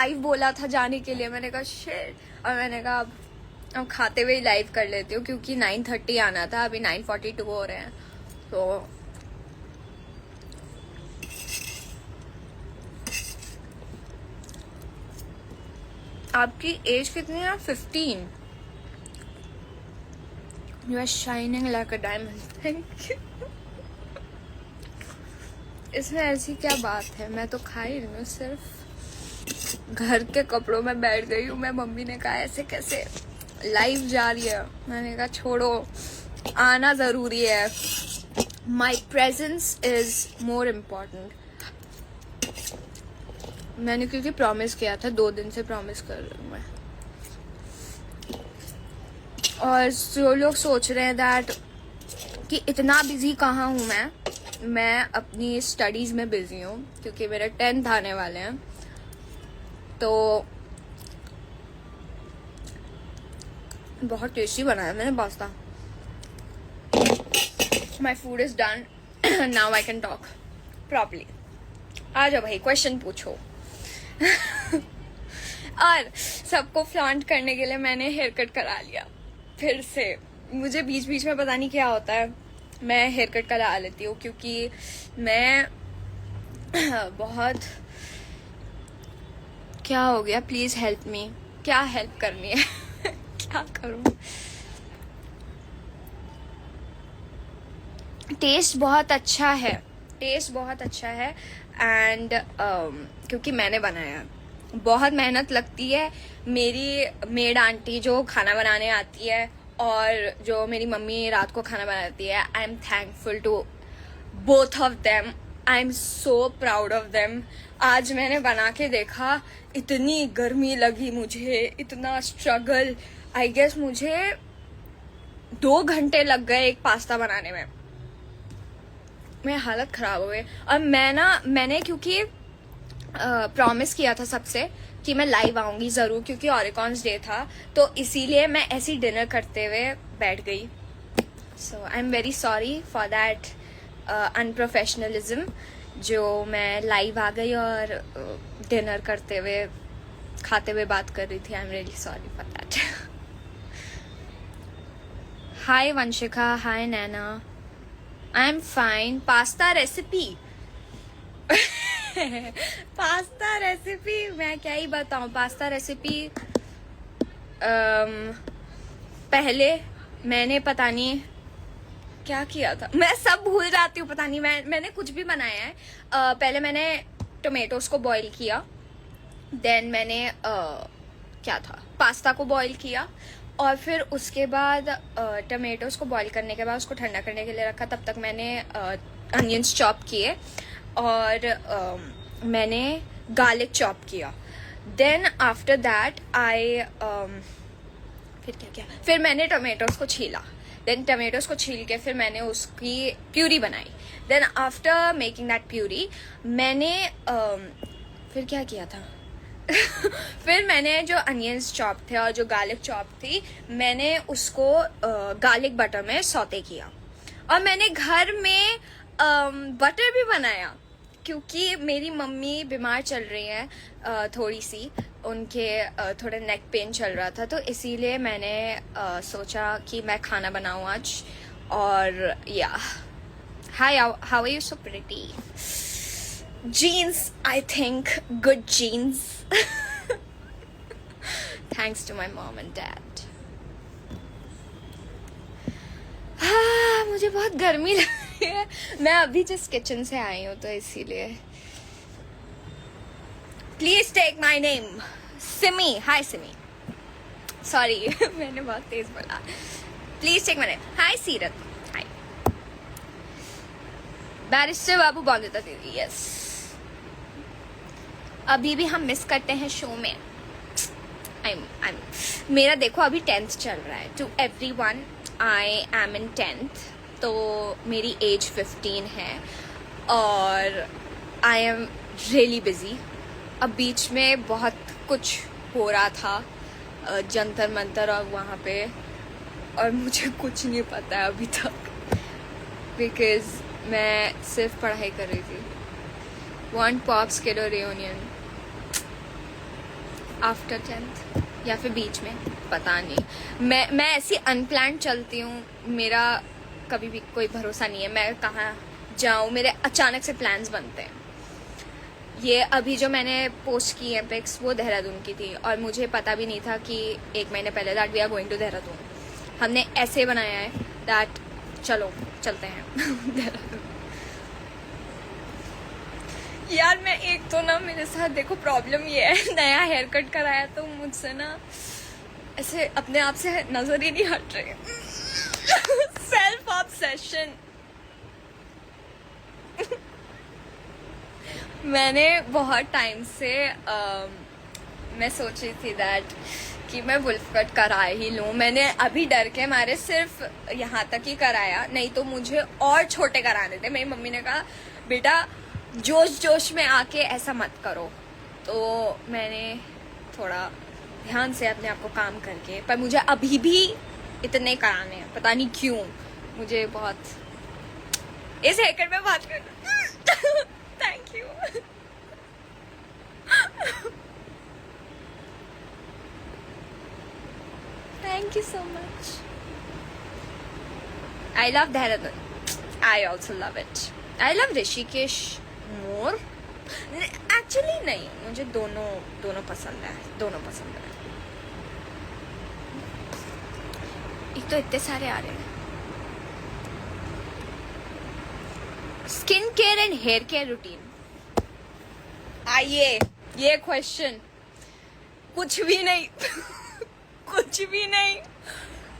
Live बोला था जाने के लिए, मैंने कहा शिट, और मैंने कहा अब खाते हुए ही लाइव कर लेती हूँ, क्योंकि 9:30 आना था, अभी 9:42 हो रहे हैं। तो आपकी एज कितनी है? 15। You are shining like a diamond. Thank you. इसमें ऐसी क्या बात है, मैं तो खा ही रही हूँ, सिर्फ घर के कपड़ों में बैठ गई हूँ मैं। मम्मी ने कहा ऐसे कैसे, लाइव जा रही है। मैंने कहा छोड़ो, आना जरूरी है। माई प्रेजेंस इज मोर इम्पोर्टेंट। मैंने क्योंकि प्रॉमिस किया था, 2 दिन से प्रॉमिस कर रही हूँ मैं। और जो लोग सोच रहे हैं दैट कि इतना बिजी कहाँ हूँ मैं अपनी स्टडीज में बिजी हूँ, क्योंकि मेरे 10th आने वाले हैं। तो बहुत टेस्टी बनाया मैंने pasta. My food is done, now I can talk properly. आ जाओ भाई, क्वेश्चन पूछो। और सबको फ्लॉन्ट करने के लिए मैंने हेयर कट करा लिया फिर से। मुझे बीच बीच में पता नहीं क्या होता है, मैं हेयर कट करा लेती हूँ, क्योंकि मैं बहुत, क्या हो गया, प्लीज हेल्प मी, क्या हेल्प करनी है? क्या करूँ? टेस्ट बहुत अच्छा है, टेस्ट बहुत अच्छा है। एंड क्योंकि मैंने बनाया, बहुत मेहनत लगती है। मेरी मेड आंटी जो खाना बनाने आती है, और जो मेरी मम्मी रात को खाना बनाती है, I am thankful to both of them. I am so proud of them. आज मैंने बना के देखा, इतनी गर्मी लगी मुझे, इतना स्ट्रगल। आई गेस मुझे 2 घंटे लग गए एक पास्ता बनाने में। मेरी हालत खराब हो गई। और मैंने क्योंकि प्रॉमिस किया था सबसे कि मैं लाइव आऊंगी जरूर, क्योंकि ऑरिकॉन्स डे था, तो इसीलिए मैं ऐसी डिनर करते हुए बैठ गई। So I am very sorry for that unprofessionalism, जो मैं लाइव आ गई और डिनर करते हुए, खाते हुए बात कर रही थी। I am really sorry for that. Hi Vanshika, hi Naina, I am fine. Pasta recipe pasta recipe मैं क्या ही बताऊं। पास्ता रेसिपी पहले मैंने पता नहीं क्या किया था, मैं सब भूल जाती हूँ, पता नहीं मैंने कुछ भी बनाया है। पहले मैंने टोमेटोज को बॉईल किया, देन मैंने क्या था, पास्ता को बॉईल किया, और फिर उसके बाद टमेटोज को बॉईल करने के बाद उसको ठंडा करने के लिए रखा। तब तक मैंने अनियंस चॉप किए, और मैंने गार्लिक चॉप किया। देन आफ्टर दैट फिर क्या किया, फिर मैंने टमेटोज को छीला। देन टमेटोज को छील के फिर मैंने उसकी प्यूरी बनाई। Then after making that puree, मैंने फिर क्या किया था फिर मैंने जो अनियंस चॉप थे और जो गार्लिक चॉप थी, मैंने उसको गार्लिक बटर में सौते किया। और मैंने घर में बटर भी बनाया, क्योंकि मेरी मम्मी बीमार चल रही हैं थोड़ी सी, उनके थोड़ा नेक पेन चल रहा था, तो इसीलिए मैंने सोचा कि मैं खाना बनाऊँ आज। और या hi, how are you? So pretty. Jeans, I think, good jeans. Thanks to my mom and dad. हाँ, मुझे बहुत गर्मी लग रही है। मैं अभी जिस किचन से आई हूँ, तो इसीलिए। Please take my name, Simi. Hi, Simi. Sorry, मैंने बहुत तेज बोला। Please take my name. Hi, सीरत. Hi. बैरिस्टर बाबू बॉन्दिता दीदी, yes. अभी भी हम मिस करते हैं शो में। मेरा देखो अभी 10th चल रहा है। To everyone, I am in 10th, तो मेरी एज 15 है, और आई एम रियली बिजी। अब बीच में बहुत कुछ हो रहा था, जंतर मंतर और वहाँ पे, और मुझे कुछ नहीं पता है अभी तक, बिकॉज मैं सिर्फ पढ़ाई कर रही थी। Want Pops Kiddo Reunion. After 10th या फिर बीच में, पता नहीं। मैं ऐसी अनप्लान्ड चलती हूँ, मेरा कभी भी कोई भरोसा नहीं है मैं कहाँ जाऊँ, मेरे अचानक से प्लान्स बनते हैं। ये अभी जो मैंने पोस्ट की है पिक्स, वो देहरादून की थी और मुझे पता भी नहीं था कि 1 महीने पहले that we are going to Dehradun. हमने ऐसे बनाया है दैट चलो चलते हैं देहरादून। यार मैं एक तो ना, मेरे साथ देखो प्रॉब्लम ये है, नया हेयर कट कराया तो मुझसे ना ऐसे अपने आप से नजर ही नहीं हट रहे। Self obsession. मैंने बहुत टाइम से मैं सोची थी दैट कि मैं वुल्फ कट करा ही लूँ। मैंने अभी डर के मारे सिर्फ यहाँ तक ही कराया, नहीं तो मुझे और छोटे कराने थे। मेरी मम्मी ने कहा बेटा जोश जोश में आके ऐसा मत करो, तो मैंने थोड़ा ध्यान से अपने आप को काम करके, पर मुझे अभी भी इतने कराने हैं, पता नहीं क्यों। मुझे बहुत इस हेयर कट में बात कर thank you. Thank you so much. I love Dehradun. I also love it. I love Rishikesh more. Actually नहीं, मुझे दोनों पसंद है, दोनों पसंद है। एक तो इतने सारे आ रहे हैं। Skin care and hair care routine. आइए ये क्वेश्चन, कुछ भी नहीं कुछ भी नहीं,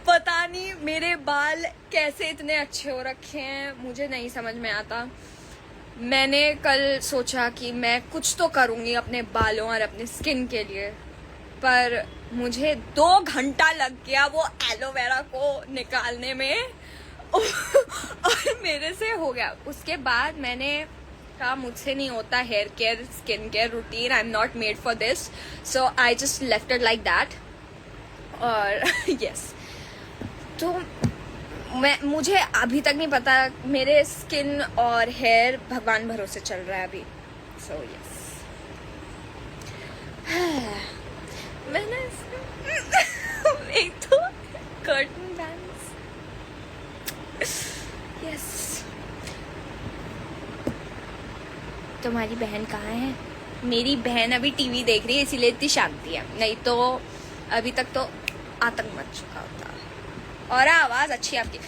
पता नहीं मेरे बाल कैसे इतने अच्छे हो रखे हैं, मुझे नहीं समझ में आता। मैंने कल सोचा कि मैं कुछ तो करूंगी अपने बालों और अपने स्किन के लिए, पर मुझे 2 घंटा लग गया वो एलोवेरा को निकालने में और मेरे से हो गया। उसके बाद मैंने कहा मुझसे नहीं होता hair care skin care routine, I am not made for this, so I just left it like that. और यस तो मुझे अभी तक नहीं पता, मेरे स्किन और हेयर भगवान भरोसे चल रहा है अभी। सो यस मैंने एक तो कर्टन बैंड्स। यस तुम्हारी बहन कहाँ है? मेरी बहन अभी टीवी देख रही है, इसीलिए इतनी शांति है, नहीं तो अभी तक तो आतंक मच चुका होता। और आवाज अच्छी है आपकी।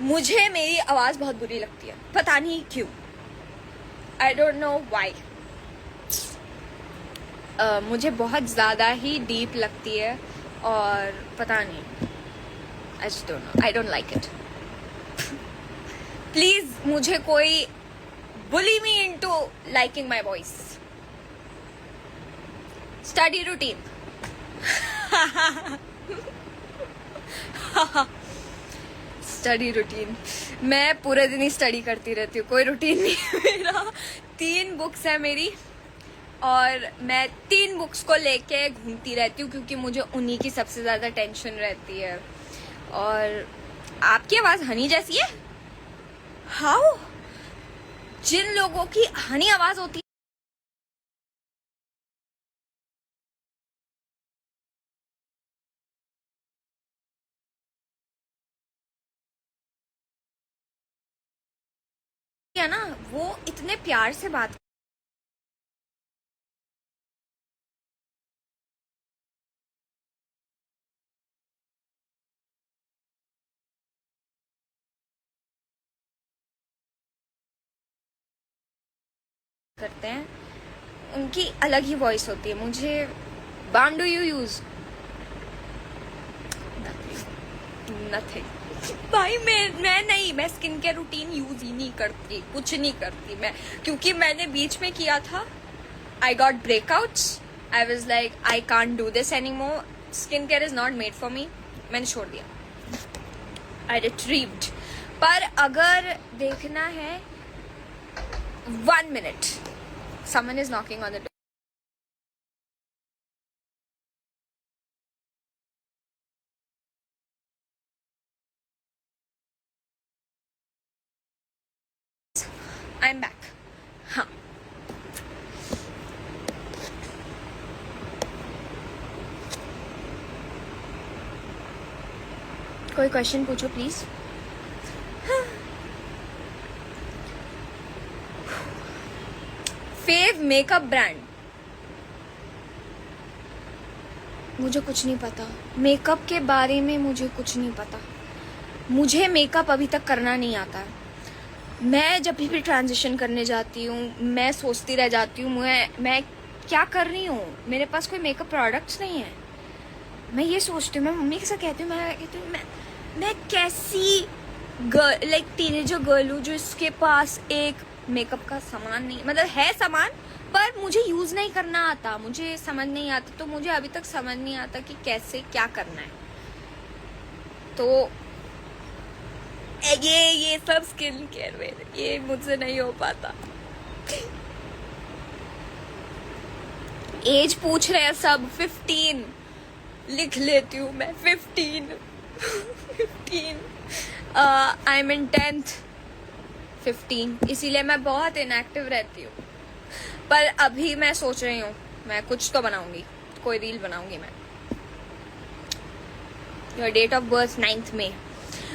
मुझे मेरी आवाज बहुत बुरी लगती है, पता नहीं क्यों, आई डोंट नो व्हाई। मुझे बहुत ज्यादा ही डीप लगती है और पता नहीं, I just don't know, I don't like it. Please मुझे कोई bully me into liking my voice. Study routine. Study routine, मैं पूरे दिन ही स्टडी करती रहती हूँ, कोई रूटीन नहीं है मेरा। 3 बुक्स है मेरी और मैं 3 बुक्स को लेके घूमती रहती हूँ, क्योंकि मुझे उन्हीं की सबसे ज्यादा टेंशन रहती है। और आपकी आवाज हनी जैसी है। हाउ? जिन लोगों की हनी आवाज होती है ना, वो इतने प्यार से बात करते हैं, उनकी अलग ही वॉइस होती है। मुझे balm do you use? Nothing भाई, मैं स्किन केयर रूटीन यूज ही नहीं करती, कुछ नहीं करती मैं, क्योंकि मैंने बीच में किया था, I got breakouts, I was like I can't do this any more, skin care is not made for me, मैंने छोड़ दिया, आई रिट्रीव्ड। पर अगर देखना है 1 minute, someone is knocking on the door. I'm back. हाँ, कोई क्वेश्चन पूछो प्लीज। Few makeup brand? मुझे कुछ नहीं पता मेकअप के बारे में, मुझे कुछ नहीं पता। मुझे मेकअप अभी तक करना नहीं आता है। मैं जब भी ट्रांजिशन करने जाती हूँ मैं सोचती रह जाती हूँ मैं क्या कर रही हूँ, मेरे पास कोई मेकअप प्रोडक्ट्स नहीं है। मैं ये सोचती हूँ, मैं मम्मी के साथ कहती हूँ, मैं कैसी गर्ल, लाइक टीनेजर गर्ल हूँ जो इसके पास एक मेकअप का सामान नहीं, मतलब है सामान पर मुझे यूज नहीं करना आता, मुझे समझ नहीं आता। तो मुझे अभी तक समझ नहीं आता कि कैसे क्या करना है। तो ये सब स्किन केयर में ये मुझसे नहीं हो पाता। एज पूछ रहे हैं सब, 15 लिख लेती हूँ मैं, 15 आई एम इन 10th 15, इसीलिए मैं बहुत इनएक्टिव रहती हूँ। पर अभी मैं सोच रही हूँ मैं कुछ तो बनाऊंगी, कोई रील बनाऊंगी मैं। Your date of birth 9th में,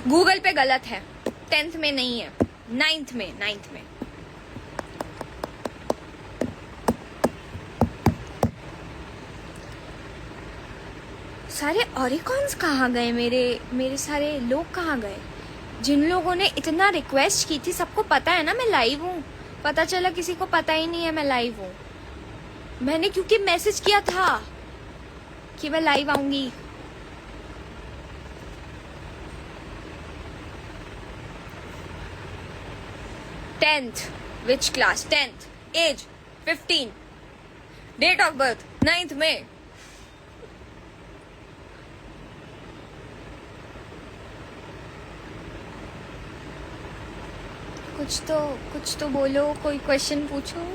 गूगल पे गलत है, 10th में नहीं है, 9th में। सारे ऑरिकॉन्स कहाँ गए? मेरे सारे लोग कहाँ गए? जिन लोगों ने इतना रिक्वेस्ट की थी, सबको पता है ना मैं लाइव हूँ। पता चला किसी को पता ही नहीं है मैं लाइव हूँ। मैंने क्योंकि मैसेज किया था कि मैं लाइव आऊंगी। Which class? 10th. Age 15. Date of birth 9th May. कुछ तो बोलो, कोई क्वेश्चन पूछो।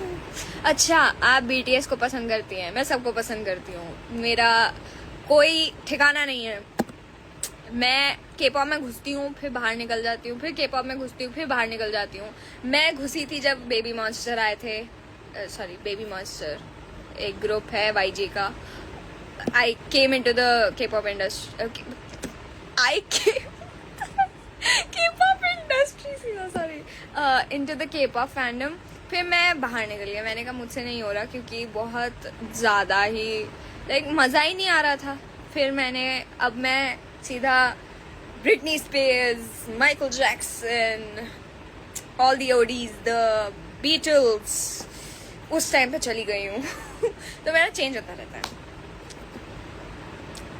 अच्छा, आप BTS को पसंद करती हैं? मैं सबको पसंद करती हूँ, मेरा कोई ठिकाना नहीं है। मैं K-pop में घुसती हूँ, फिर बाहर निकल जाती हूँ, फिर K-pop में घुसती हूँ, फिर बाहर निकल जाती हूँ। मैं घुसी थी जब बेबी मॉन्स्टर आए थे, बेबी मॉन्स्टर एक ग्रुप है YG का। I came into the K-pop industry, K-pop industry, into the K-pop fandom। फिर मैं बाहर निकल गया, मैंने कहा मुझसे नहीं हो रहा, क्योंकि बहुत ज़्यादा ही लाइक मज़ा ही नहीं आ रहा था। फिर अब मैं सीधा Britney Spears, Michael Jackson, all the oldies, the Beatles, उस टाइम पे चली गई हूँ। तो मेरा चेंज होता रहता है।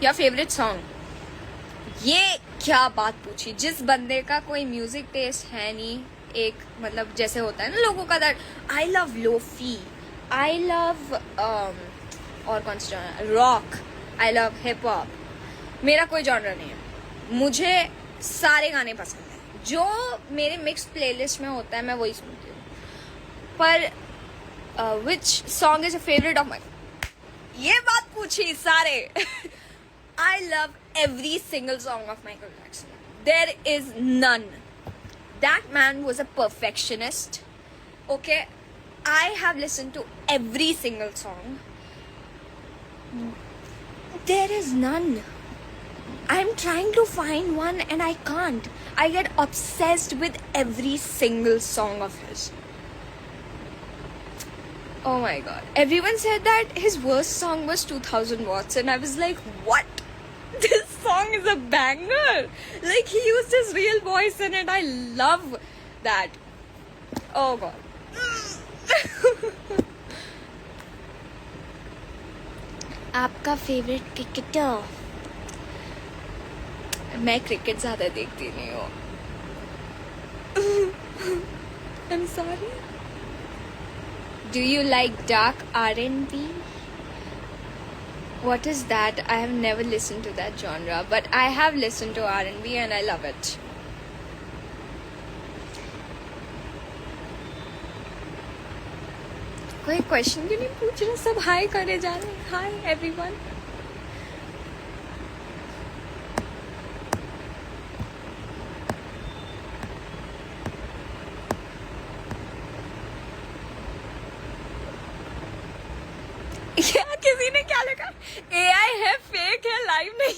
या फेवरेट सॉन्ग, ये क्या बात पूछी। जिस बंदे का कोई म्यूजिक टेस्ट है नहीं, एक मतलब जैसे होता है ना लोगों का, that I love lofi, I love और कौन सा rock, I love hip hop, मेरा कोई जॉनर नहीं है। मुझे सारे गाने पसंद है, जो मेरे मिक्स प्लेलिस्ट में होता है मैं वही सुनती हूँ। पर which song is a favourite of my, ये बात पूछी सारे। I love every single song of Michael Jackson. There is none. That man was a perfectionist. Okay, I have listened to every single song. There is none. I'm trying to find one and I can't. I get obsessed with every single song of his. Oh my god. Everyone said that his worst song was 2000 Watts and I was like, what? This song is a banger. Like, he used his real voice in it. I love that. Oh god. आपका favourite cricketer? मैं cricket ज्यादा देखती नहीं हूँ। I'm sorry. Do you like dark R&B? What is that? I have never listened to that genre, but I have listened to R&B and I love it. कोई question क्यों नहीं पूछ रहे? सब हाय करे जा रहे हैं। Hi everyone. क्या किसी ने क्या लिखा? AI है, फेक है, लाइव नहीं।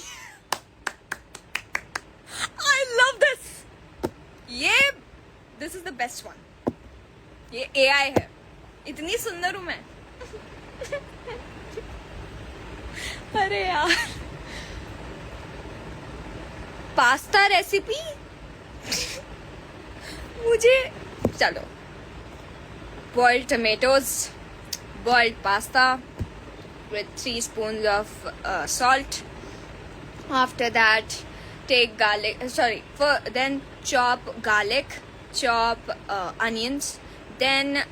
AI है, इतनी सुंदर हूं मैं। अरे यार, पास्ता रेसिपी मुझे, चलो, boiled tomatoes, boiled pasta with 3 spoons of salt. After that, take garlic, then chop garlic, chop onions, then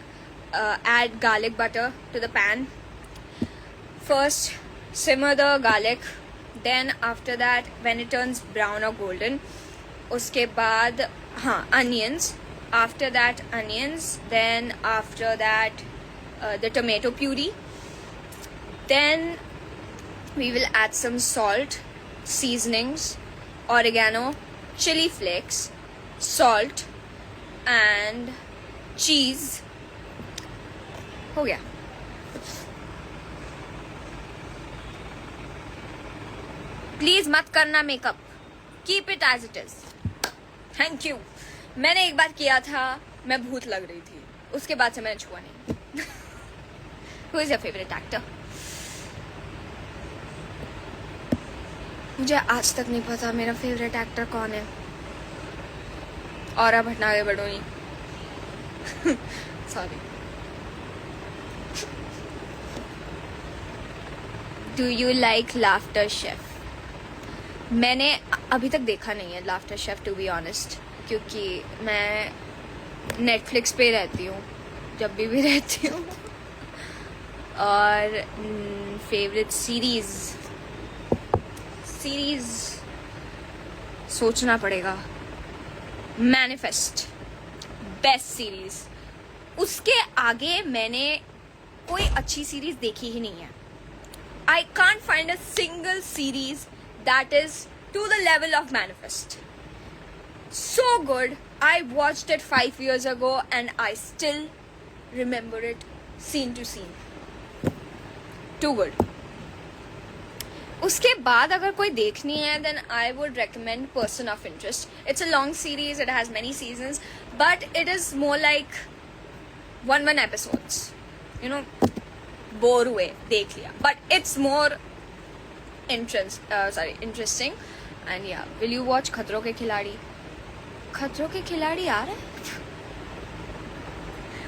add garlic butter to the pan. First simmer the garlic, then after that when it turns brown or golden, उसके बाद onions, after that onions, then after that the tomato puree, then we will add some salt, seasonings, oregano, chili flakes, salt and cheese. हो गया। Please मत करना makeup, keep it as it is. Thank you. मैंने एक बार किया था, मैं भूत लग रही थी, उसके बाद से मैंने छुआ नहीं। Who is your favorite actor? मुझे आज तक नहीं पता मेरा फेवरेट एक्टर कौन है। और अब भटनागे बड़ोई। Sorry. Do you like Laughter Chef? मैंने अभी तक देखा नहीं है Laughter Chef, to be honest, क्योंकि मैं नेटफ्लिक्स पे रहती हूँ जब भी रहती हूँ। और फेवरेट सीरीज सोचना पड़ेगा। मैनिफेस्ट बेस्ट सीरीज, उसके आगे मैंने कोई अच्छी सीरीज देखी ही नहीं है। I can't find a single series that is to the level of manifest. So good. I watched it 5 years ago and I still remember it scene to scene. Too good. उसके बाद अगर कोई देखनी है then I would recommend Person of Interest. It's a long series, it has many seasons, but it is more like one episodes. You know, bore हुए, देख लिया. But it's more interesting. And yeah, will you watch खतरों के खिलाड़ी? खतरों के खिलाड़ी आ रहे हैं?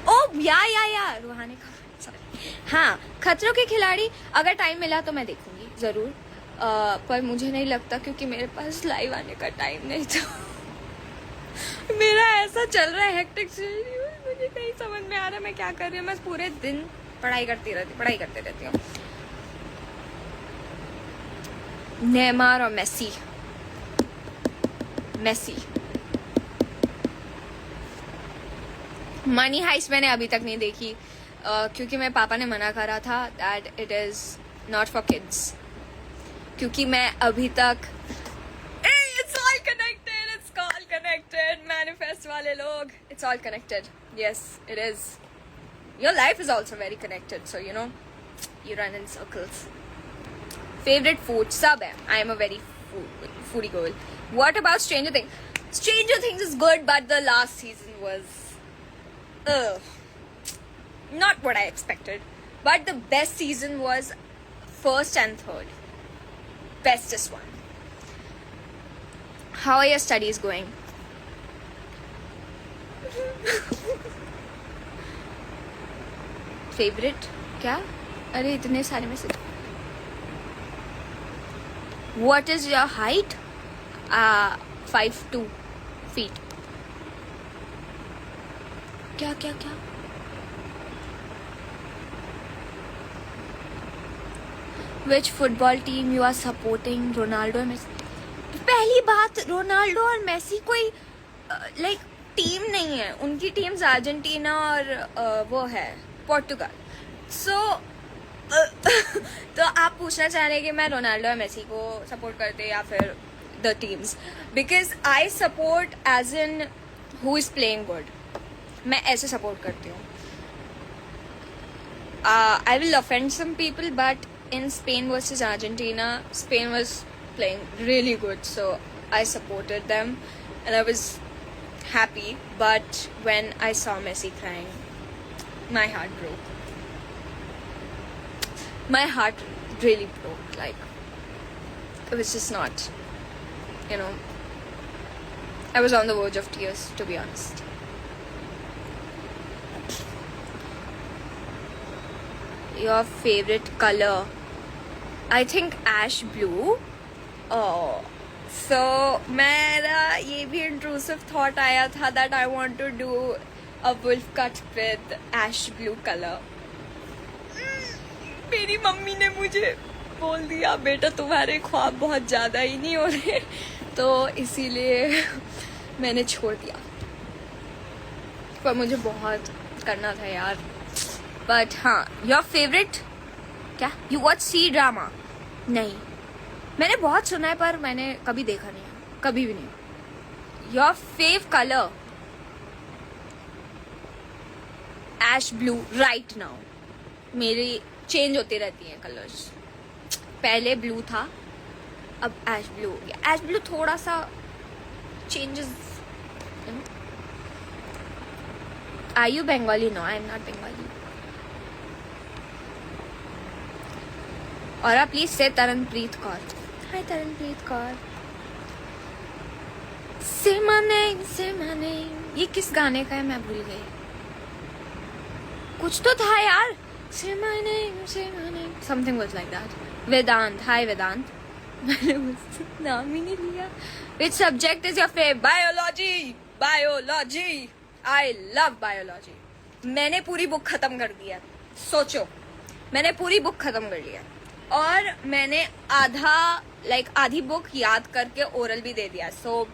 ओ या रूहानी का, सॉरी। हाँ, खतरों के खिलाड़ी अगर टाइम मिला तो मैं देखूंगी जरूर, पर मुझे नहीं लगता, क्योंकि मेरे पास लाइव आने का टाइम नहीं था। मेरा ऐसा चल रहा है, हेक्टिक शेड्यूल, मुझे कहीं समझ में आ रहा है मैं क्या कर रही हूँ। मैं पूरे दिन पढ़ाई करते रहती हूँ। नेमार और मेसी मनी हाइस्ट मैंने अभी तक नहीं देखी, क्योंकि मेरे पापा ने मना करा था that it is not for kids, क्योंकि मैं अभी तक इट्स ऑल कनेक्टेड मैनिफेस्ट वाले लोग, it's all connected. Yes it is, your life is also very connected, so you know you run in circles. Favourite food सब है, I am a very foodie girl. What about Stranger Things? Stranger Things is good, but the last season was not what I expected. But the best season was first and third. Bestest one. How are your studies going? Favorite? क्या? अरे इतने सारे में से। What is your height? 5'2" feet. क्या? Which football team you are supporting? Ronaldo और Messi. पहली बात, रोनाल्डो और मेसी कोई लाइक टीम नहीं है, उनकी टीम्स अर्जेंटीना और वो है पोर्टुगल। सो तो आप पूछना चाह रहे हैं कि मैं रोनाल्डो और मेसी को सपोर्ट करते या फिर the teams? Because I support as in who is playing good, मैं ऐसे सपोर्ट करती हूँ। I will offend some people, but in Spain versus Argentina, Spain was playing really good, so I supported them and I was happy. But when I saw Messi crying, my heart broke. My heart really broke. Like, it was just not, you know, I was on the verge of tears, to be honest. Your favorite color? I think ash blue. Oh, so मेरा ये भी intrusive thought आया था that I want to do a wolf cut with ash blue color. मेरी mummy ने मुझे बोल दिया बेटा तुम्हारे ख्वाब बहुत ज़्यादा ही नहीं हो रहे, तो इसीलिए मैंने छोड़ दिया. पर मुझे बहुत करना था यार. बट हाँ, योर फेवरेट क्या? You watch C drama? नहीं, मैंने बहुत सुना है पर मैंने कभी देखा नहीं है, कभी भी नहीं. Your fav colour? Ash blue. Right now मेरी चेंज होती रहती हैं कलर्स. पहले ब्लू था, अब एश ब्लू हो गया. एश ब्लू थोड़ा सा changes. Are you Bengali? No, I am not Bengali. और आप प्लीज से तरनप्रीत कौर. हाय तरनप्रीत कौर. से माने ये किस गाने का है? मैं भूल गई. कुछ तो था यार. से माने समथिंग वाज लाइक दैट. वेदांत. हाय वेदांत. मैंने उसका नाम ही नहीं लिया. Which subject is your favourite? Biology. Biology. I love biology. मैंने पूरी बुक खत्म कर दी है. सोचो, मैंने पूरी बुक खत्म कर लिया और मैंने आधी बुक याद करके ओरल भी दे दिया. सो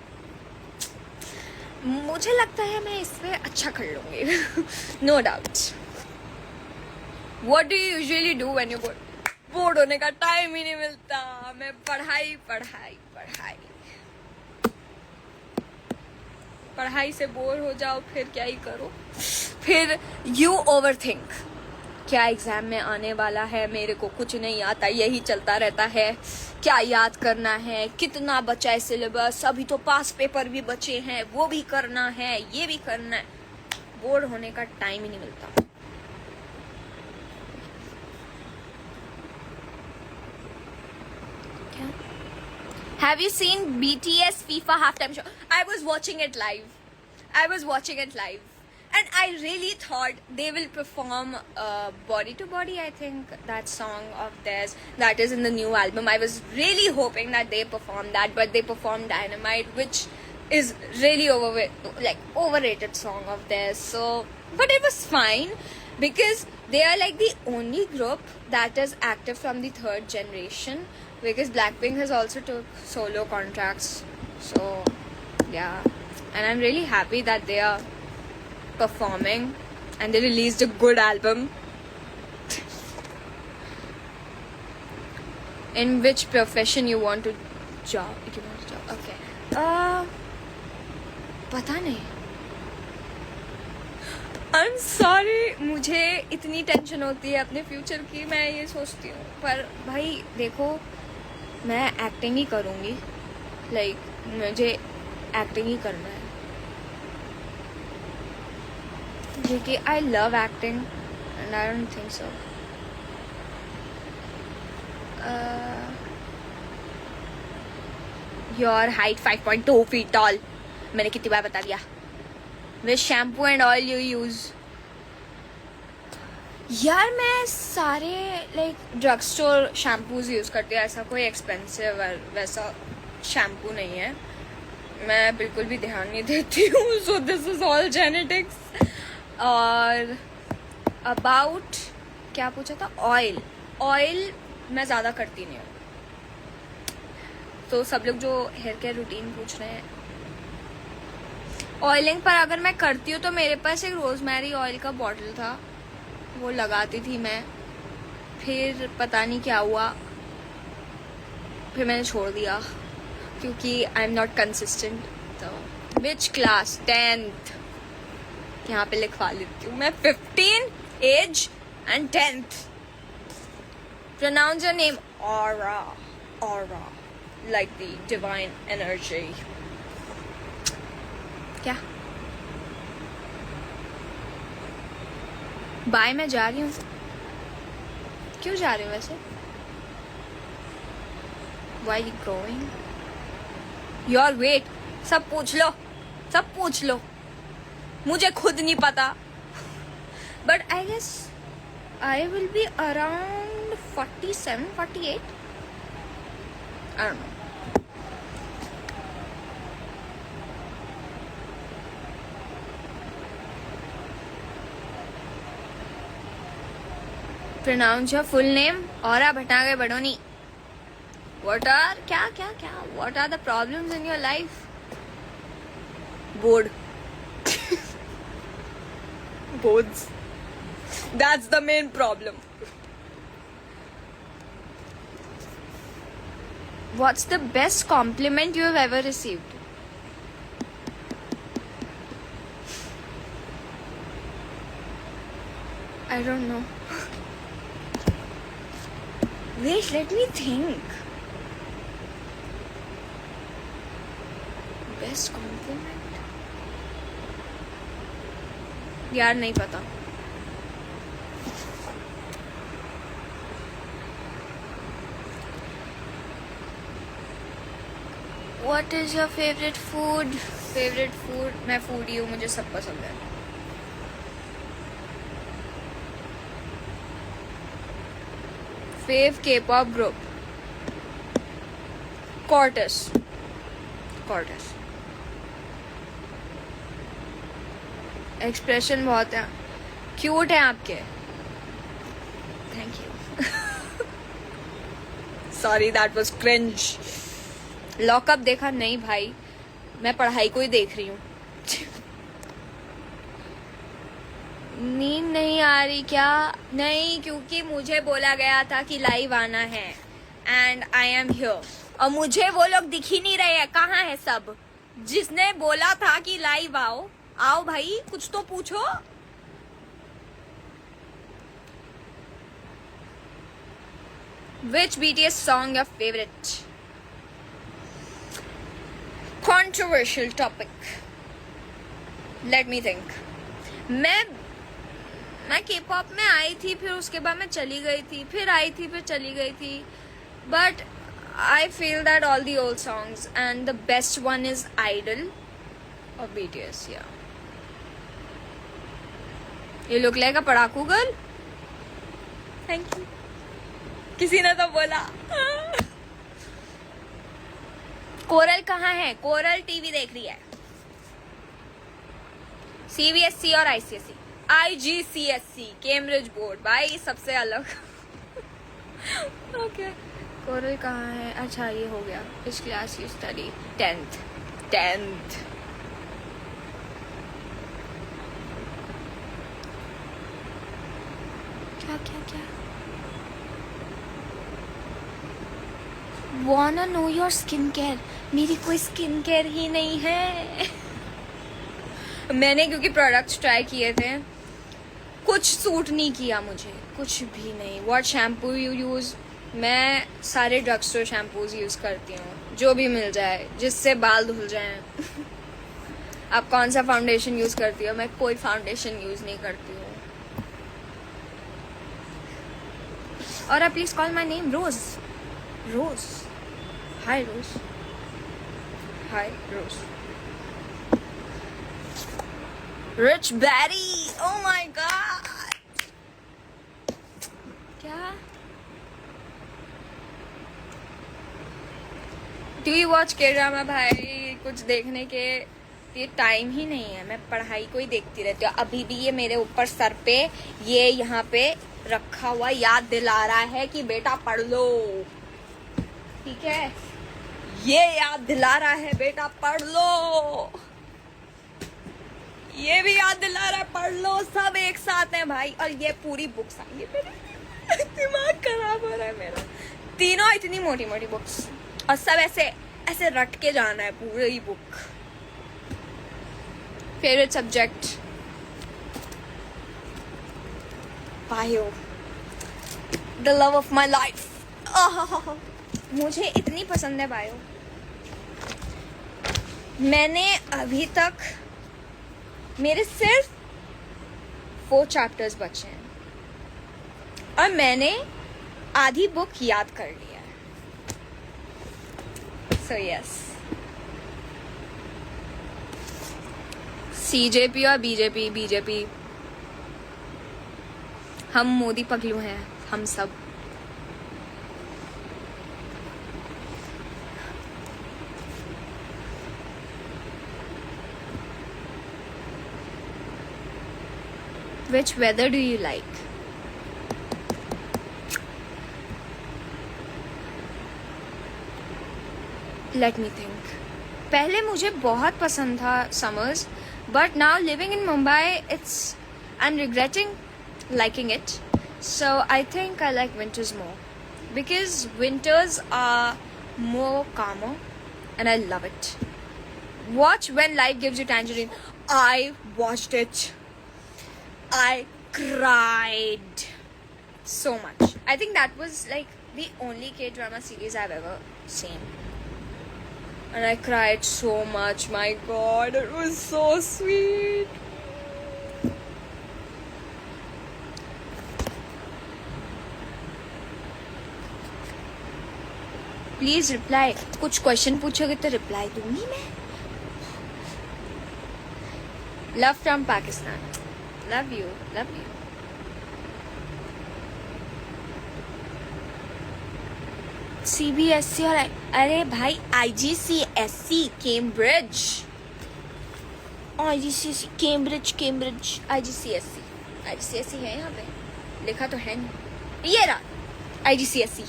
मुझे लगता है मैं इसमें अच्छा कर लूंगी. No doubt. What do you usually do when you bored? होने का टाइम ही नहीं मिलता. मैं पढ़ाई से बोर हो जाओ फिर क्या ही करो. फिर यू ओवर थिंक. क्या एग्जाम में आने वाला है, मेरे को कुछ नहीं आता, यही चलता रहता है. क्या याद करना है, कितना बचा है सिलेबस, अभी तो पास पेपर भी बचे हैं, वो भी करना है, ये भी करना है. बोर्ड होने का टाइम ही नहीं मिलता. Have you seen BTS FIFA halftime show? I was watching it live. And I really thought they will perform Body to Body, I think, that song of theirs that is in the new album. I was really hoping that they perform that, but they performed Dynamite, which is really overrated song of theirs. So, but it was fine because they are like the only group that is active from the third generation, because Blackpink has also took solo contracts. So, yeah. And I'm really happy that they are performing and they released a good album. In which profession you want to job? Okay. पता नहीं. I'm sorry. मुझे इतनी tension होती है अपने future की. मैं ये सोचती हूँ, पर भाई देखो, मैं एक्टिंग ही करूँगी. मुझे एक्टिंग ही करना है. क्योंकि I love acting and I don't think so. Your height 5.2 feet tall. मैंने कितनी बार बता दिया. Which shampoo and oil you use? यार मैं सारे ड्रग स्टोर शैम्पूज यूज़ करती हूँ. ऐसा कोई एक्सपेंसिव वैसा शैम्पू नहीं है. मैं बिल्कुल भी ध्यान नहीं देती हूँ. So this is all genetics. और अबाउट क्या पूछा था? ऑयल मैं ज़्यादा करती नहीं हूँ. तो सब लोग जो हेयर केयर रूटीन पूछ रहे हैं, ऑयलिंग पर अगर मैं करती हूँ तो मेरे पास एक रोजमेरी ऑयल का बॉटल था, वो लगाती थी मैं. फिर पता नहीं क्या हुआ, फिर मैंने छोड़ दिया क्योंकि आई एम नॉट कंसिस्टेंट. तो विच क्लास? 10th. यहाँ पे लिखवा लेती हूँ मैं. 15 age and 10th. Pronounce your name. Aura, like the divine energy. क्या? बाय मैं जा रही हूँ। क्यों जा रही हूँ वैसे? Why you going? Your wait. सब पूछ लो, सब पूछ लो, मुझे खुद नहीं पता। But I guess I will be around 47, 48. I don't know. Pronounce your full name. और आप हटा गए बड़ोनी। What are क्या क्या क्या? What are the problems in your life? Bored. Boards. That's the main problem. What's the best compliment you have ever received? I don't know. Wait, let me think. Best compliment? यार नहीं पता। What is your favorite food? Favorite food? मैं foodie हूँ, मुझे सब पसंद है। Fave K-pop group? Cortez. Cortez. Expression बहुत है, क्यूट है आपके। Thank you. Sorry that was cringe. Lockup देखा? नहीं भाई, मैं पढ़ाई को ही देख रही हूँ। नींद नहीं आ रही क्या? नहीं, क्योंकि मुझे बोला गया था कि लाइव आना है एंड आई एम हियर, और मुझे वो लोग दिख ही नहीं रहे हैं। कहाँ है सब? जिसने बोला था कि लाइव आओ, आओ भाई, कुछ तो पूछो। Which BTS song your favorite? Controversial topic. Let me think. मैं K-pop में आई थी, फिर उसके बाद मैं चली गई थी, फिर आई थी, फिर चली गई थी। But I feel that all the old songs, and the best one is Idol of BTS. Yeah. You look like a पढ़ाकू girl. Thank you. किसी ने तो बोला। कोरल कहाँ है? कोरल टीवी देख रही है। CBSE और ICSE, IGCSE, कैम्ब्रिज बोर्ड, भाई सबसे अलग। ओके। कोरल कहाँ है? अच्छा ये हो गया। इस क्लास यू स्टडी 10th। क्या क्या क्या? Wanna know your skin care? मेरी कोई स्किन केयर ही नहीं है। मैंने क्योंकि प्रोडक्ट्स ट्राई किए थे, कुछ सूट नहीं किया मुझे, कुछ भी नहीं। What shampoo you use? मैं सारे ड्रग स्टोर शैम्पूज यूज करती हूँ, जो भी मिल जाए जिससे बाल धुल जाएं। आप कौन सा फाउंडेशन यूज करती हो? मैं कोई फाउंडेशन यूज नहीं करती हूँ। और आप please call my name Rose. Rose, hi Rose, hi Rose. Rich berry, oh my god. क्या? Do you watch K drama? भाई कुछ देखने के ये टाइम ही नहीं है, मैं पढ़ाई को ही देखती रहती हूँ। अभी भी ये मेरे ऊपर सर पे, ये यहाँ पे रखा हुआ याद दिला रहा है कि बेटा पढ़ लो, ठीक है? ये याद दिला रहा है बेटा पढ़ लो, ये भी याद दिला रहा है पढ़ लो, सब एक साथ है भाई। और ये पूरी बुक्स आई है, मेरे दिमाग खराब हो रहा है मेरा। तीनों इतनी मोटी मोटी बुक्स, और सब ऐसे ऐसे रट के जाना है पूरी book. Favourite subject bio, the love of my life. मुझे इतनी पसंद है बायो। मैंने अभी तक मेरे सिर्फ 4 चैप्टर्स बचे हैं और मैंने आधी बुक याद कर लिया है. सो यस, CJP और बीजेपी हम मोदी पगलू हैं, हम सब. Which weather do you like? Let me think. पहले मुझे बहुत पसंद था summers, but now living in Mumbai, I'm regretting liking it. So I think I like winters more because winters are more calmer and I love it. Watch When Life Gives You Tangerine. I watched it. I cried so much. I think that was like the only K-drama series I've ever seen. And I cried so much. My God, it was so sweet. Please reply. कुछ question पूछोगे तो reply दूंगी मैं. Love from Pakistan. Love you. Love you. CBSE और अरे भाई IGCSE Cambridge. IGCSE Cambridge IGCSE है यहाँ पे, लिखा तो है नहीं. ये रहा IGCSE.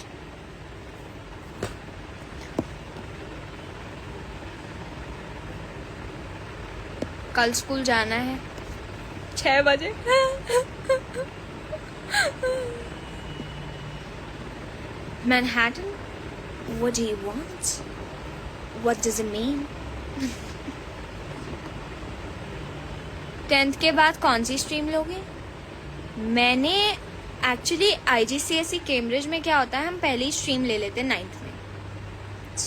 कल स्कूल जाना है 6 बजे. Manhattan? What do you want? What does it mean? 10th के बाद कौन सी स्ट्रीम लोगे? मैंने एक्चुअली IGCSE कैम्ब्रिज में क्या होता है, हम पहली स्ट्रीम ले लेते हैं 9th में.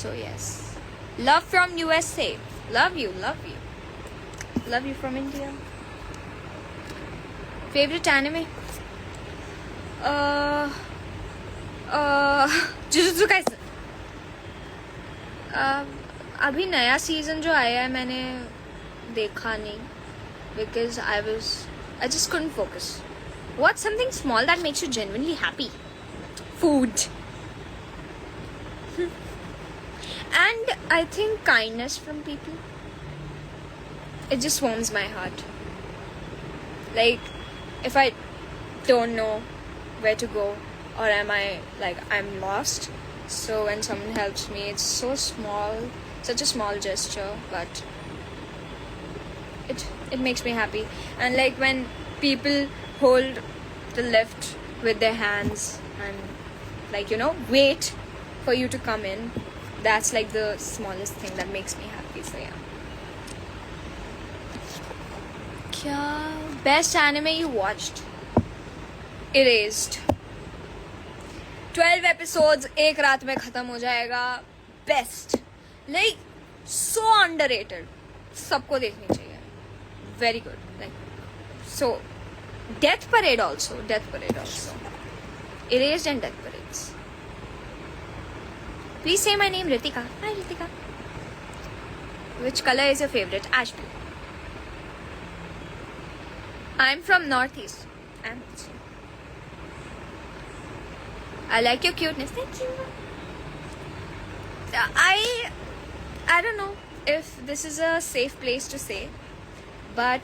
So yes. Love from USA. Love you. Love you from India. Favorite anime? Jujutsu Kaisen. अभी नया सीजन जो आया है मैंने देखा नहीं because I just couldn't focus. What's something small that makes you genuinely happy? Food. And I think kindness from people. It just warms my heart. Like, if I don't know where to go, or I'm lost, so when someone helps me, it's so small, such a small gesture, but it makes me happy. And like when people hold the lift with their hands and wait for you to come in, that's like the smallest thing that makes me happy. So yeah. Best anime you watched? Erased. 12 episodes एक रात में खत्म हो जाएगा. Best. Like so underrated. सबको देखनी चाहिए. Very good. So Death Parade also. Erased and Death Parades. Please say my name, Ritika. Hi Ritika. Which color is your favorite? Ash blue. I'm from Northeast. I like your cuteness. Thank you. I don't know if this is a safe place to say, but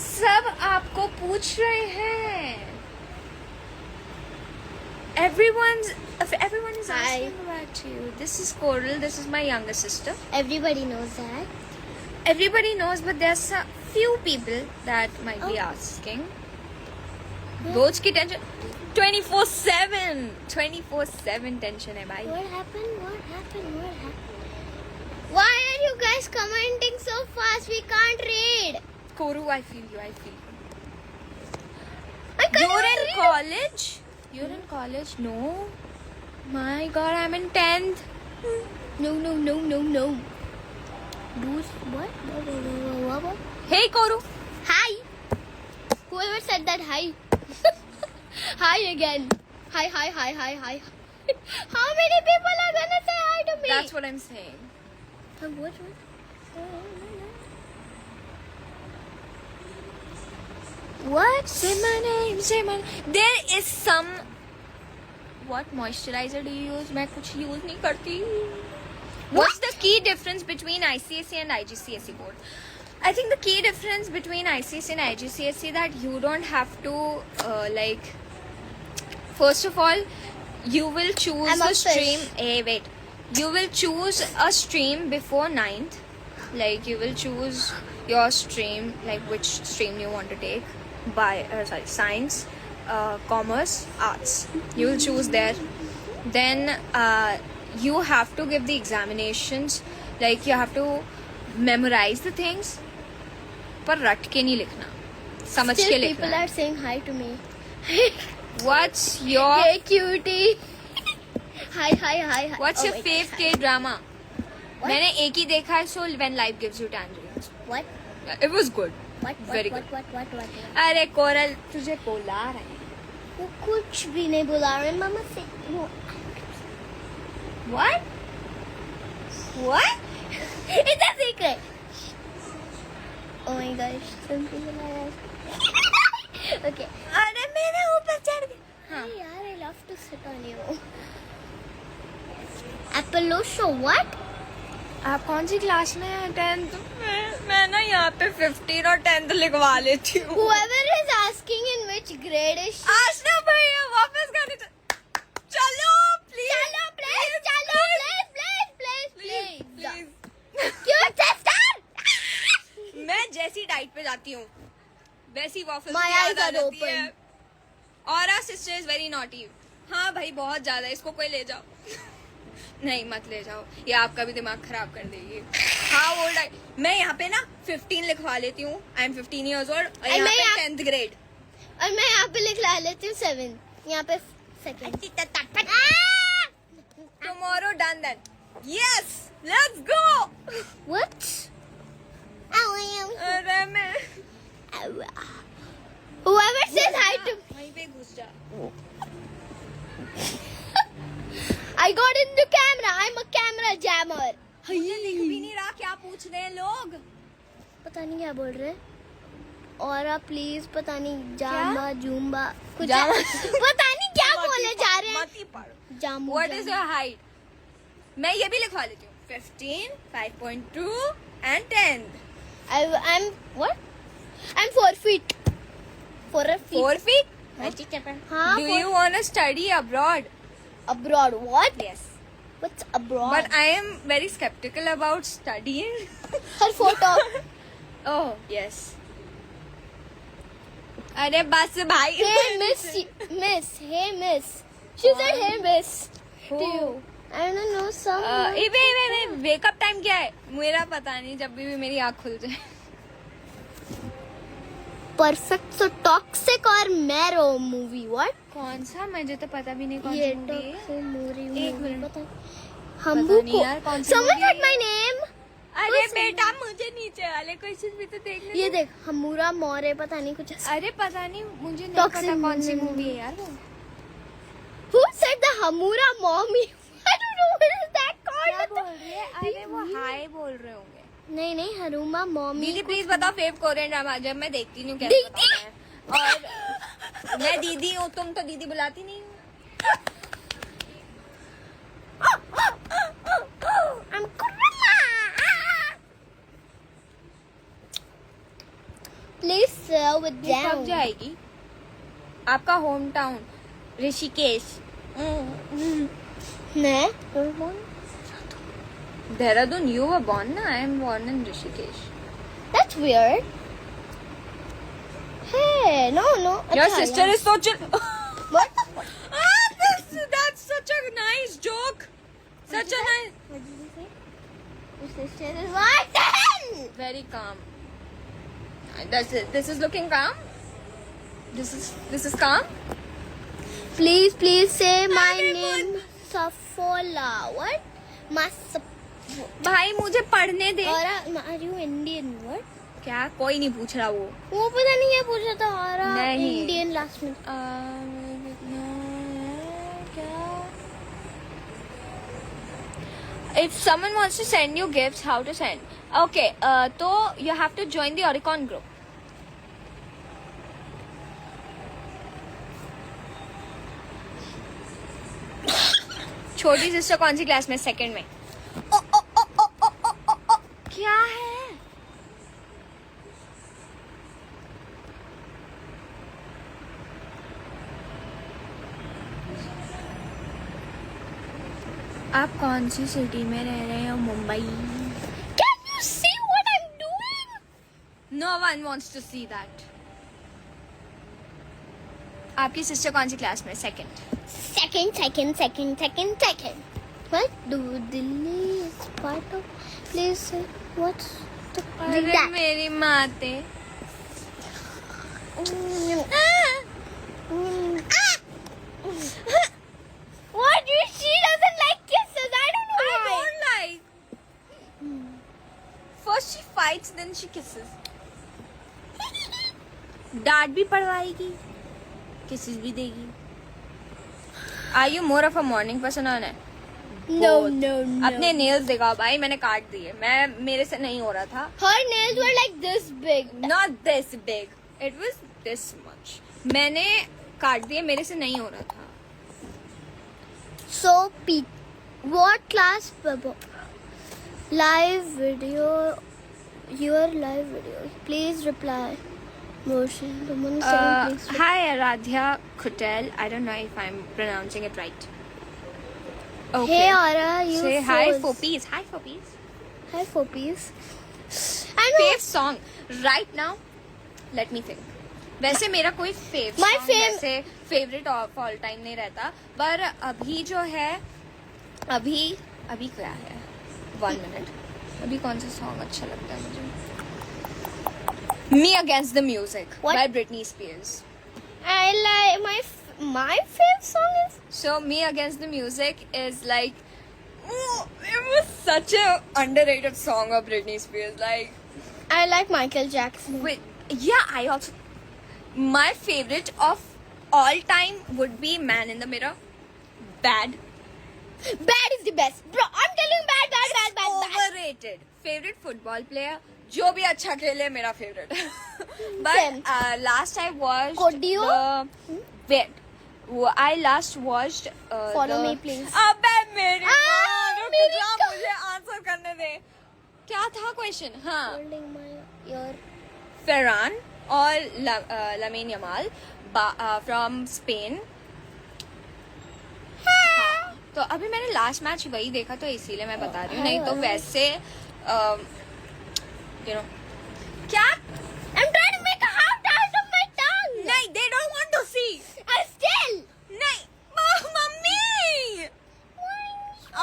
सब आपको पूछ रहे हैं. Everyone is asking about you. This is Coral. This is my younger sister. Everybody knows that. Everybody knows, but there's a few people that might be asking. रोज की tension 24/7 tension है भाई. What happened? Why are you guys commenting so fast? We can't read. Koru, I feel you. You're in college? You're in college? No. My God, I'm in 10th. No. What? Hey, Koru. Hi. Whoever said that, hi. Hi again. Hi. How many people are gonna say hi to me? That's what I'm saying. What? What? Say my name, say my name. There is some. What moisturizer do you use? मैं कुछ use नहीं करती. What's the key difference between ICSE and IGCSE board? I think the key difference between ICSE and IGCSE that you don't have to like. First of all, you will choose I'm a the stream. fish. Wait. You will choose a stream before 9th. Like you will choose your stream, like which stream you want to take. Science, commerce, arts. You will choose there. Then you have to give the examinations. Like you have to memorize the things. पर रट के नहीं लिखना, समझ के Still लिखना. people are saying hi to me. What's your Hey cutie. Hi. What's Oh your my fave gosh, K drama? What? मैंने एक ही देखा है, So When Life Gives You Tangerines. What? It was good. What? Very What? अरे coral तुझे बुला रहे हैं. वो कुछ भी नहीं बुला रहे मामा से. वो What? What? It's a secret. Oh my gosh, some people are. Okay. अरे मेरे ऊपर चढ़ गए. हाँ. Hey yaar, I love to sit on you. Apollo show what? आप कौन सी क्लास में हैं? 10th में. मैं ना यहाँ पे 15 और 10th लिखवा लेती हूँ. Whoever is asking in which grade is she? आशना भैया वापस गाने चलो प्लीज. चलो please. क्यों sister? मैं जैसी डाइट पे जाती हूँ वैसी waffles My की याद eyes आ are जाती open. है. और सिस्टर इज वेरी नॉटी. हाँ भाई बहुत ज्यादा. इसको कोई ले जाओ. नहीं मत ले जाओ, ये आपका भी दिमाग खराब कर देगी. हाँ वो मैं यहाँ पे ना 15 लिखवा लेती हूँ. आई एम 15 years old और यहाँ मैं पे यहाँ- 10th grade. और मैं यहाँ पे लिखवा लेती हूँ 7. यहाँ पे 2nd. Tomorrow done then. Yes, let's go. What? अरे मैं Whoever says hi to वहीं पे घुस जा. I got in the camera. I'm a camera jammer. मुझे दिख भी नहीं रहा क्या पूछ रहे हैं लोग. पता नहीं क्या बोल रहे. और आप प्लीज पता नहीं जाम्बा जूम्बा कुछ जाम्बा? पता नहीं क्या बोले जा रहे हैं. मत ही पढ़. Jamu. What is your height? मैं ये भी लिखवा लेती हूँ. 15, 5.2 and 10. I'm what? I'm 4 feet. 4 feet. 4 feet? हाँ. Do you want to study abroad? Abroad? What? Yes. What's abroad? But I am very skeptical about studying. Her photo. Oh, yes. अरे बस भाई. Hey miss. Hey miss. She said hey miss. Who? To you. I don't know some. Wake up time क्या है मेरा पता नहीं. जब भी मेरी आँख खुल जाए. Perfect. So toxic or marrow movie? What? कौन सा? मुझे तो पता भी नहीं कौन ये सी movie है. toxic movie. एक मिनट. पता हमबू नहीं को. यार, कौन सी Someone movie said है? my name. अरे कौन सी बेटा मुझे नीचे वाले क्वेश्चन भी तो देखने ये दो. देख हमूरा मोरे पता नहीं कुछ. अरे पता नहीं मुझे नहीं Toxic पता कौन सी movie. मूवी है यार वो. Who said the Hamura mommy? I don't know what is that क्या called. बोल रहे हैं? अरे वो हाय बोल रहे होंगे. नहीं Haruma mommy. दीदी प्लीज बताओ फेव कोरियन ड्रामा. जब मैं देखती नहीं हूँ कैसे दीदी? बताना है. और मैं दीदी हूँ, तुम तो दीदी बुलाती नहीं हो. I'm Kuruma. Please sir with ये कब down. जाएगी? आपका होम टाउन ऋषिकेश. मैं Dehradun. You were born na? I am born in Rishikesh. That's weird. Hey, no. Your अच्छा, sister yeah. is so chill. What? That's such a nice joke. Such a nice. What did you say? Your sister is what? the hell? Very calm. This is looking calm. This is calm. Please say my Very name. Safola. What? Mas. भाई मुझे पढ़ने दे. Or are you Indian? What? क्या? कोई नहीं पूछ रहा वो. वो पता नहीं क्या पूछा था हमारा नहीं. इंडियन लास्ट में. If someone wants to send you gifts, how to send? Okay, तो you have to join the Oricon group. छोटी सिस्टर कौन सी क्लास में? सेकंड में. ओ ओ ओ ओ ओ ओ ओ ओ क्या है? आप कौन सी सिटी में रह रहे हो? Mumbai. Can you see what I'm doing? No one wants to see that. आपकी सिस्टर कौन सी क्लास में? Second. Second. What do Delhi is part of? Please say what's the part अरे that? मेरी माते. What? She doesn't like kisses. I don't know I why. don't like. First she fights, then she kisses. डांट भी पड़वाएगी, kisses भी देगी. Are you more of a morning person or not? No. अपने nails दिखाओ भाई. मैंने काट दिए. मेरे से नहीं हो रहा था. Her nails were like this big. Not this big. It was this much. मैंने काट दिए. मेरे से नहीं हो रहा था. So, what class? Live video. Your live video. Please reply. Motion. Someone is saying please. Hi Aradhya Kutel. I don't know if I'm pronouncing it right. Okay. Hey Ara, you Say hi froze. for peace. Hi for peace. Hi for peace. I know. Fave song right now. Let me think. वैसे मेरा कोई few My वैसे favourite of all time नहीं रहता, पर अभी जो है अभी क्या है? 1 minute. अभी कौन सा सॉन्ग अच्छा लगता है मुझे? Me Against the Music What? by Britney Spears. I like my favorite song is. So Me Against the Music is like, it was such a underrated song of Britney Spears. Like, I like Michael Jackson. I also, my favorite of all time would be Man in the Mirror. Bad. Bad is the best, bro. I'm telling you, bad. Overrated. Favorite football player, जो भी अच्छा खेले मेरा favorite. But Same. last I watched Kodio? I last watched Follow me, please. अबे मेरी माँ, रुक मेरी जा, का- मुझे आंसर करने दे. क्या था क्वेश्चन? हाँ, Holding my ear. Ferran और Lamine Yamal from Spain. हाँ, तो अभी मैंने लास्ट मैच वही देखा तो इसीलिए मैं बता रही हूँ. नहीं तो वैसे you know क्या? I'm trying to make a heart out of my tongue. नहीं, they don't want to see. Still. नहीं, mummy.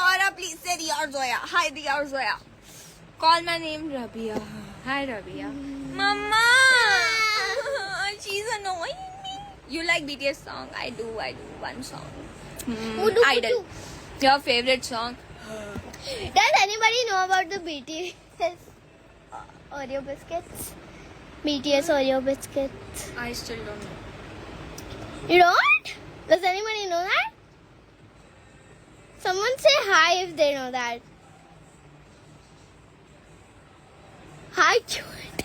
Aura, please say Riya or Zoya. Hi Riya or Zoya. Call my name Rabia. Hi Rabia. Mama. She's annoying me. You like BTS song? I do. One song. Mudu Idol. Kudu. Your favorite song? Does anybody know about the BTS Oreo biscuits? BTS Oreo biscuits. I still don't know. You don't? Does anybody know that? Someone say hi if they know that. Hi, cute.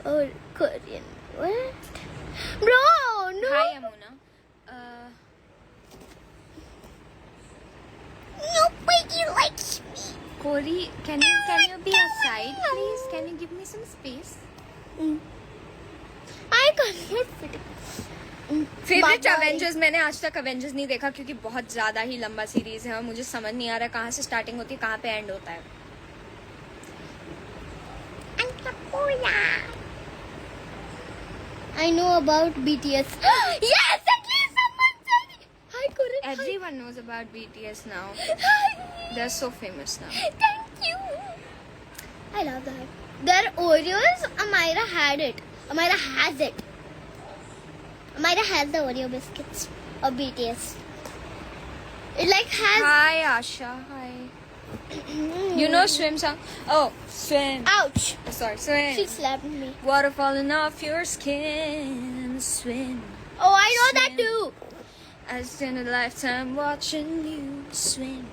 Oh, Korean. What? Bro, no. Hi Amuna. Nobody likes me. Corey, can you be aside, please? Can you give me some space? I cannot fit. Favourite Bye-bye. Avengers, मैंने आज तक Avengers नहीं देखा क्योंकि बहुत ज्यादा ही लंबा series है और मुझे समझ नहीं आ रहा कहाँ से स्टार्टिंग होती है कहाँ पे एंड होता है. I know about BTS. Yes, at least someone said it. Hi, Korean. Everyone knows about BTS now. Hi. They're so famous now. Thank you. I love that. Their Oreos, Amira had it. Amira has it. Amira has the Oreo biscuits of BTS. It like has. Hi Asha. Hi. You know swim song? Oh, swim. Ouch! Sorry, swim. She slapped me. Water falling off your skin. Swim. Oh, I know that Swim. too. I spent a lifetime watching you swim.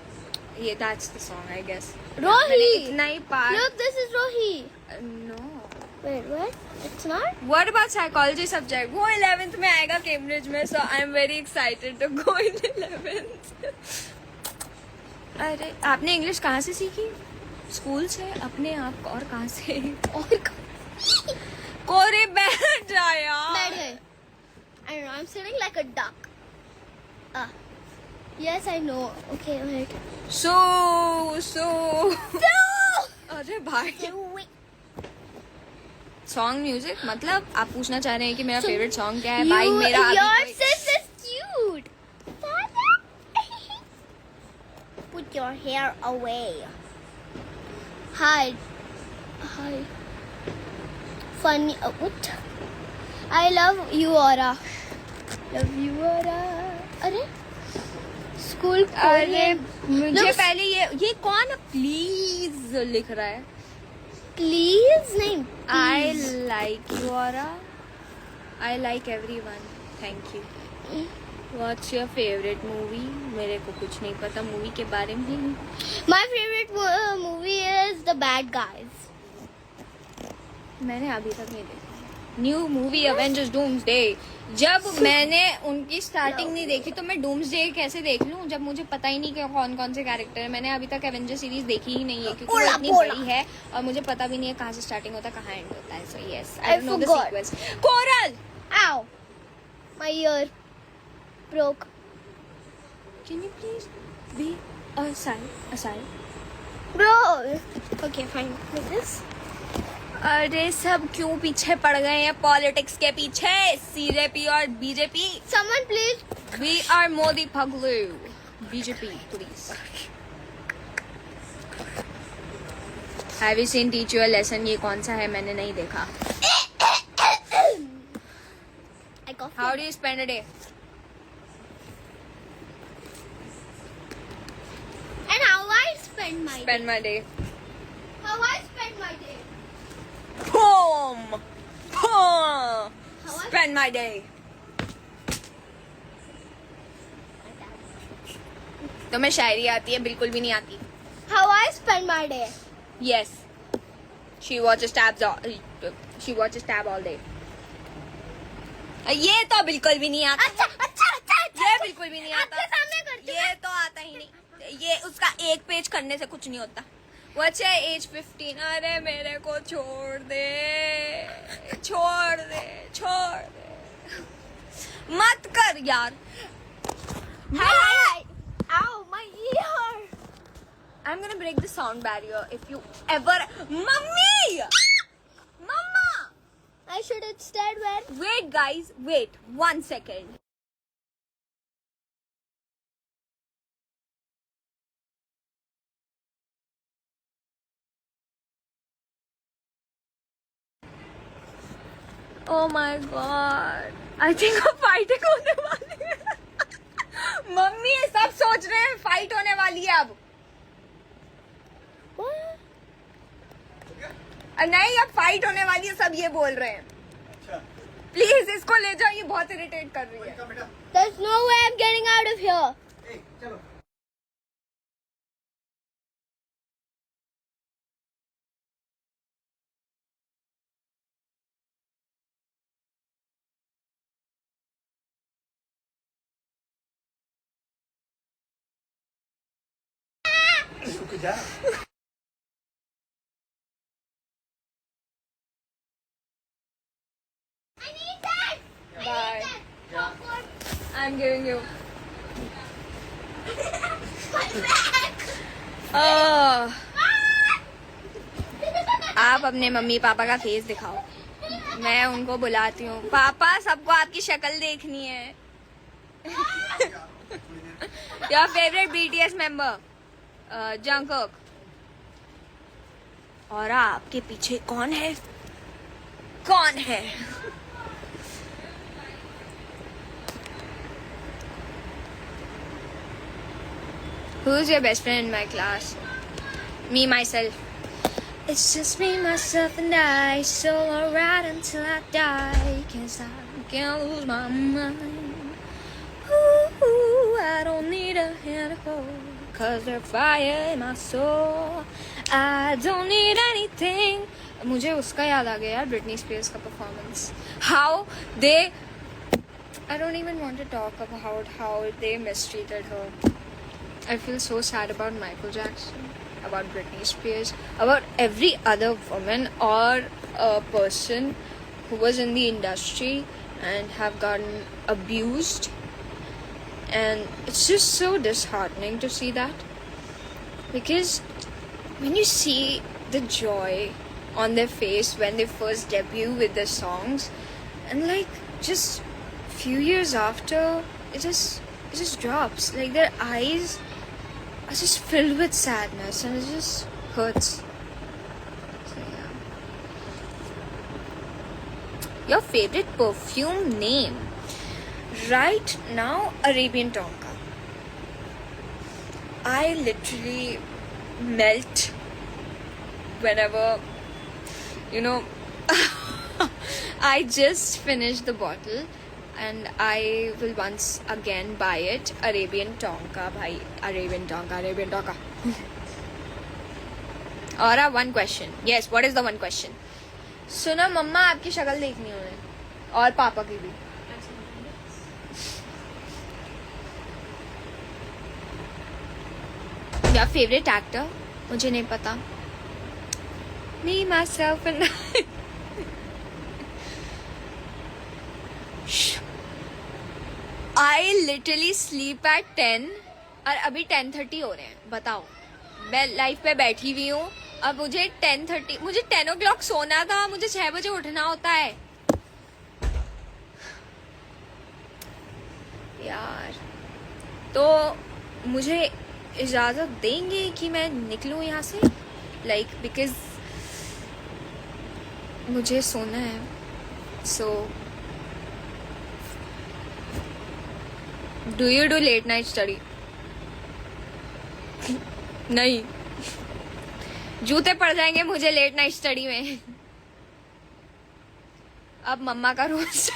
Yeah, that's the song, I guess. मैंने Rohi! इतना ही part. Look, this is Rohi. No. Wait, what? It's not? What about psychology subject? वो 11th में आएगा Cambridge में, so I'm very excited to go in 11th. अरे आपने English कहाँ से सीखी? स्कूल से, अपने आप और कहाँ से? और कोरे बैठ जा यार. बैठ गए. I don't know. I'm sitting like a duck. Ah. Yes, I know. Okay, wait. So. No! अरे भाई. Wait. सॉन्ग म्यूजिक मतलब आप पूछना चाह रहे हैं कि मेरा फेवरेट सॉन्ग क्या है? भाई मेरा Your sis is cute. Put your hair away. Hi. Funny. What? I love you, Aura. Love you, Aura. अरे स्कूल अरे मुझे Looks- पहले ये कौन प्लीज लिख रहा है? प्लीज नहीं. I like you, Aura. I like everyone. Thank you. What's your favorite movie? मेरे को कुछ नहीं पता मूवी के बारे में. My favorite movie is The Bad Guys. मैंने अभी तक नहीं देखा. New movie Avengers doomsday. जब मैंने उनकी स्टार्टिंग नहीं देखी तो मैं डूम्सडे कैसे देख लूं जब मुझे पता ही नहीं कि कौन कौन से कैरेक्टर है. मैंने अभी तक एवेंजर सीरीज देखी ही नहीं है क्योंकि वो इतनी बड़ी है और मुझे पता भी नहीं है कहाँ से स्टार्टिंग होता है कहाँ एंड होता है. So yes I don't know the forgot. Sequence. Coral, Ow! My ear broke. can you please be aside? Bro! Okay, fine. Like this? अरे सब क्यों पीछे पड़ गए हैं पॉलिटिक्स के पीछे? सीजेपी और BJP. Someone please. We are Modi Paglu. BJP, please. Have you seen Teach You a Lesson? ये कौन सा है? मैंने नहीं देखा. I got How do you spend a day? And how I spend my day. Spend my day. How I spend my day. Boom! How I Spend my day. तुम्हें शायरी आती है? बिल्कुल भी नहीं आती. How I spend my day. Yes. She watches tab all day. ये तो बिल्कुल भी नहीं आता. अच्छा. ये बिल्कुल भी नहीं आता. आपके सामने करती हूँ. ये तो आता ही नहीं. ये उसका एक पेज करने से कुछ नहीं होता. What's your age 15? अरे मेरे को छोड़ दे. मत कर यार. Hi. Ow, my ear. I'm gonna break the sound barrier if you ever. Mummy! Mama! I should have stayed where. Wait, guys. Wait. 1 second. Oh my god. I think अब fighting होने वाली है. मम्मी ये सब सोच रहे हैं fight होने वाली है अब. नहीं अब फाइट होने वाली है सब ये बोल रहे हैं. प्लीज इसको ले जाओ ये बहुत इरिटेट कर रही है. There's no way I'm getting out of here. I need that. Bye. Popcorn. I'm giving you. My back. आप अपने मम्मी पापा का फेस दिखाओ. मैं उनको बुलाती हूँ. पापा सबको आपकी शक्ल देखनी है. Your favorite BTS member? Jungkook. और आपके पीछे कौन है? कौन है? Who's your best friend in my class? Me, myself. It's just me, myself, and I. So alright until I die. 'Cause I can't lose my mind. Ooh, I don't need a hand to hold. 'Cause there's fire in my soul. I don't need anything. मुझे उसका याद आ गया यार, Britney Spears का performance. How they, I don't even want to talk about how they mistreated her. I feel so sad about Michael Jackson, about Britney Spears, about every other woman or a person who was in the industry and have gotten abused. And it's just so disheartening to see that, because when you see the joy on their face when they first debut with their songs, and like just few years after it just drops, like their eyes are just filled with sadness and it just hurts. So yeah. Your favorite perfume name? Right now, Arabian Tonka. I literally melt whenever, you know, I just finished the bottle and I will once again buy it. Arabian Tonka, bhai. Arabian Tonka. और one question. Yes, what is the one question? सुनो मम्मा, आपकी शक्ल देखनी है उन्हें, और पापा की भी. Your favorite actor? मुझे नहीं पता. Me, myself and I. I literally sleep at 10 और अभी 10:30 हो रहे हैं. बताओ, मैं लाइफ पे बैठी हुई हूँ. अब मुझे 10:30, मुझे 10 o'clock सोना था, मुझे 6 बजे उठना होता है यार. तो मुझे इजाजत देंगे कि मैं निकलूं यहाँ से, लाइक बिकॉज मुझे सोना है. So do you do let night study? नहीं, जूते पड़ जाएंगे मुझे लेट नाइट स्टडी में. अब मम्मा का रोज.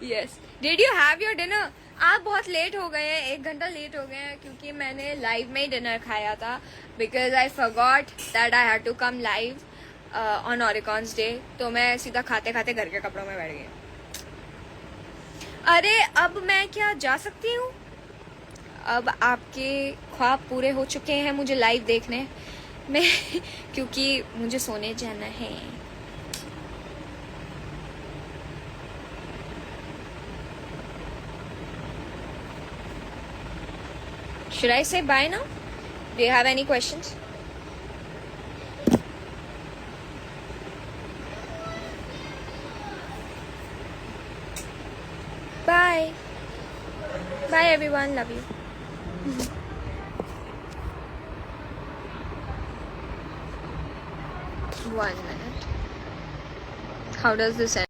Yes. Did you have your dinner? आप बहुत लेट हो गए हैं, 1 घंटा लेट हो गए हैं, क्योंकि मैंने लाइव में ही डिनर खाया था. Because I forgot that I had to come live on Oricon's day. तो मैं सीधा खाते खाते घर के कपड़ों में बैठ गई. अरे अब मैं क्या जा सकती हूँ? अब आपके ख्वाब पूरे हो चुके हैं मुझे लाइव देखने में, क्योंकि मुझे सोने जाना है. Should I say bye now? Do you have any questions? Bye. Bye everyone. Love you. One minute. How does this end?